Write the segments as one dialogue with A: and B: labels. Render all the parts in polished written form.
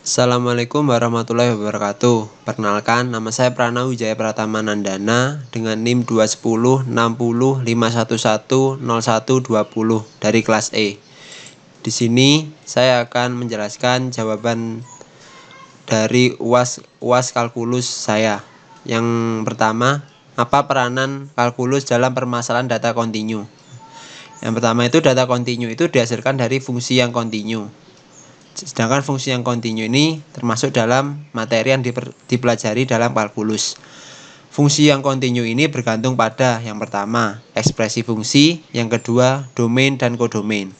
A: Assalamualaikum warahmatullahi wabarakatuh. Perkenalkan, nama saya Prana Wijaya Pratama Nandana dengan NIM 2106051110120 dari kelas E. Di sini saya akan menjelaskan jawaban dari UAS kalkulus saya. Yang pertama, apa peranan kalkulus dalam permasalahan data kontinu? Yang pertama itu data kontinu itu dihasilkan dari fungsi yang kontinu. Sedangkan fungsi yang kontinu ini termasuk dalam materi yang dipelajari dalam kalkulus. Fungsi yang kontinu ini bergantung pada yang pertama, ekspresi fungsi, yang kedua, domain dan kodomain.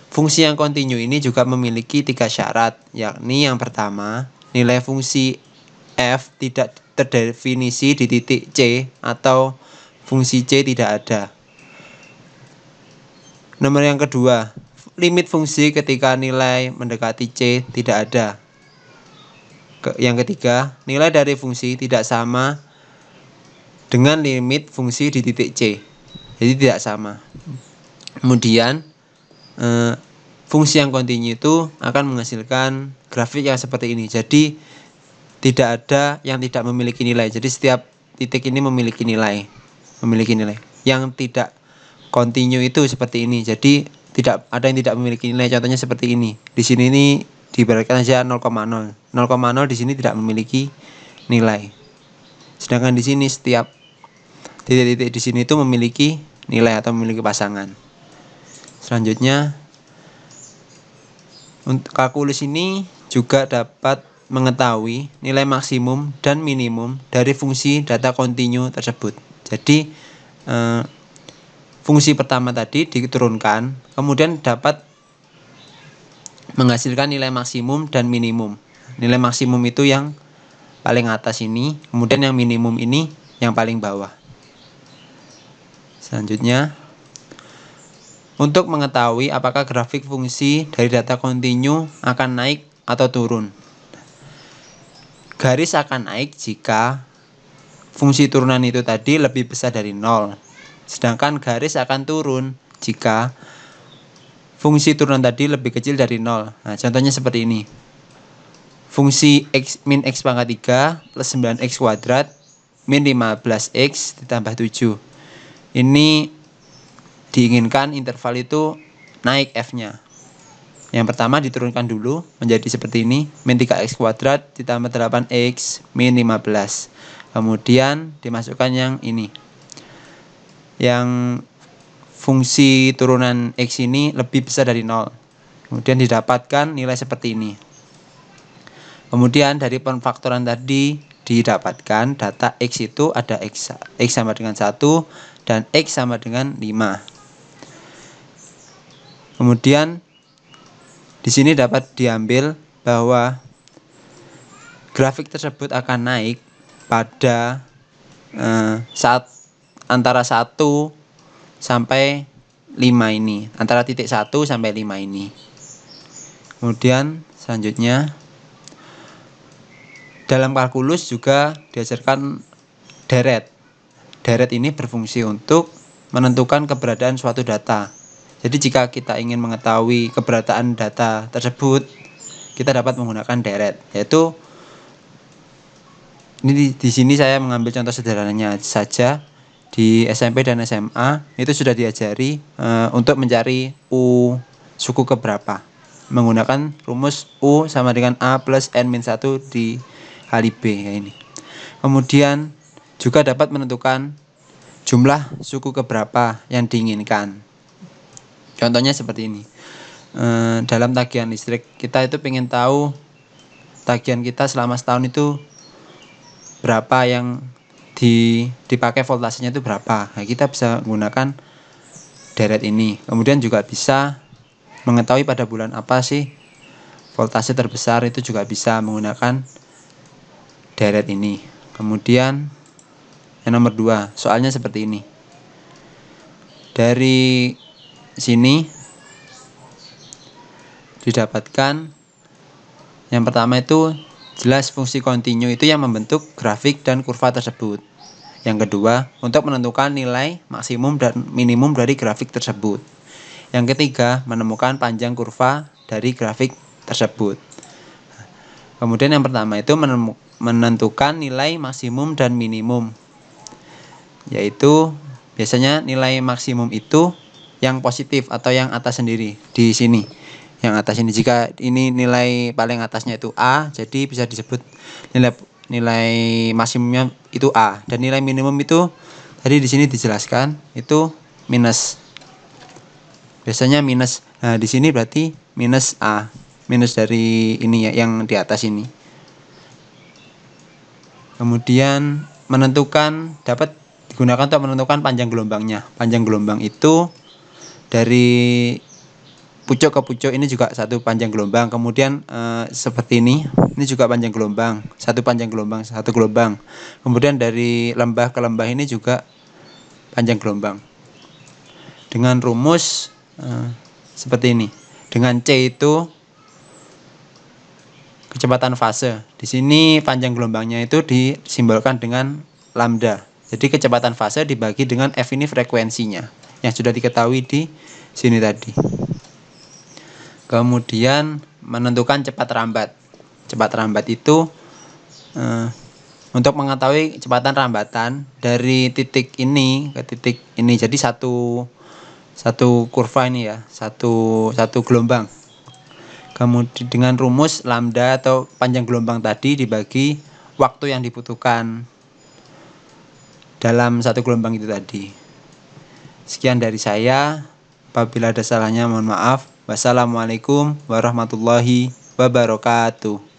A: Fungsi yang kontinu ini juga memiliki 3 syarat, yakni yang pertama, nilai fungsi f tidak terdefinisi di titik C atau fungsi C tidak ada. Nomor yang kedua, limit fungsi ketika nilai mendekati C tidak ada. Yang ketiga, nilai dari fungsi tidak sama dengan limit fungsi di titik C. Jadi tidak sama. Kemudian, fungsi yang kontinu itu akan menghasilkan grafik yang seperti ini. Jadi tidak ada yang tidak memiliki nilai. Jadi setiap titik ini memiliki nilai. Yang tidak kontinu itu seperti ini. Jadi tidak ada yang tidak memiliki nilai. Contohnya seperti ini. Di sini ini diibaratkan saja 0,0. 0,0 di sini tidak memiliki nilai. Sedangkan di sini setiap titik-titik di sini itu memiliki nilai atau memiliki pasangan. Selanjutnya, untuk kalkulus ini juga dapat mengetahui nilai maksimum dan minimum dari fungsi data kontinu tersebut. Jadi fungsi pertama tadi diturunkan, kemudian dapat menghasilkan nilai maksimum dan minimum. Nilai maksimum itu yang paling atas ini, kemudian yang minimum ini yang paling bawah. Selanjutnya, untuk mengetahui apakah grafik fungsi dari data kontinu akan naik atau turun. Garis akan naik jika fungsi turunan itu tadi lebih besar dari 0. Sedangkan garis akan turun jika fungsi turunan tadi lebih kecil dari 0. Nah, contohnya seperti ini. Fungsi x min x pangkat 3 plus 9x kuadrat min 15x ditambah 7. Ini diinginkan interval itu naik f-nya. Yang pertama diturunkan dulu menjadi seperti ini, min 3x kuadrat ditambah 8x min 15. Kemudian dimasukkan yang ini. Yang fungsi turunan x ini lebih besar dari 0. Kemudian didapatkan nilai seperti ini. Kemudian dari pemfaktoran tadi didapatkan data x itu ada x sama dengan 1 dan x sama dengan 5. Kemudian di sini dapat diambil bahwa grafik tersebut akan naik pada saat antara 1 sampai 5 ini. Antara titik 1 sampai 5 ini. Kemudian selanjutnya, dalam kalkulus juga diajarkan deret. Deret ini berfungsi untuk menentukan keberadaan suatu data. Jadi jika kita ingin mengetahui keberadaan data tersebut, kita dapat menggunakan deret. Yaitu ini di sini saya mengambil contoh sederhananya saja. Di SMP dan SMA itu sudah diajari untuk mencari U suku keberapa. Menggunakan rumus U sama dengan A plus N-1 dikali B. Ya ini. Kemudian juga dapat menentukan jumlah suku keberapa yang diinginkan. Contohnya seperti ini. Dalam tagihan listrik, kita itu pengen tahu tagihan kita selama setahun itu berapa yang dipakai voltasenya itu berapa. Nah, kita bisa menggunakan deret ini. Kemudian juga bisa mengetahui pada bulan apa sih voltase terbesar, itu juga bisa menggunakan deret ini. Kemudian yang nomor 2, soalnya seperti ini. Dari sini didapatkan yang pertama itu jelas fungsi kontinu itu yang membentuk grafik dan kurva tersebut. Yang kedua, untuk menentukan nilai maksimum dan minimum dari grafik tersebut. Yang ketiga, menemukan panjang kurva dari grafik tersebut. Kemudian yang pertama itu menentukan nilai maksimum dan minimum. Yaitu biasanya nilai maksimum itu yang positif atau yang atas sendiri di sini. Yang atas ini, jika ini nilai paling atasnya itu A, jadi bisa disebut nilai maksimumnya itu A, dan nilai minimum itu tadi di sini dijelaskan itu minus. Biasanya minus. Nah, di sini berarti minus A. Minus dari ini ya, yang di atas ini. Kemudian dapat digunakan untuk menentukan panjang gelombangnya. Panjang gelombang itu dari pucuk ke pucuk ini juga satu panjang gelombang. Kemudian seperti ini juga panjang gelombang, satu panjang gelombang, satu gelombang. Kemudian dari lembah ke lembah ini juga panjang gelombang. Dengan rumus seperti ini. Dengan C itu kecepatan fase. Di sini panjang gelombangnya itu disimbolkan dengan lambda. Jadi kecepatan fase dibagi dengan F ini frekuensinya, yang sudah diketahui di sini tadi. Kemudian menentukan cepat rambat. Cepat rambat itu untuk mengetahui kecepatan rambatan dari titik ini ke titik ini. Jadi satu kurva ini ya, satu gelombang. Kemudian dengan rumus lambda atau panjang gelombang tadi dibagi waktu yang dibutuhkan dalam satu gelombang itu tadi. Sekian dari saya. Apabila ada salahnya mohon maaf. Wassalamualaikum warahmatullahi wabarakatuh.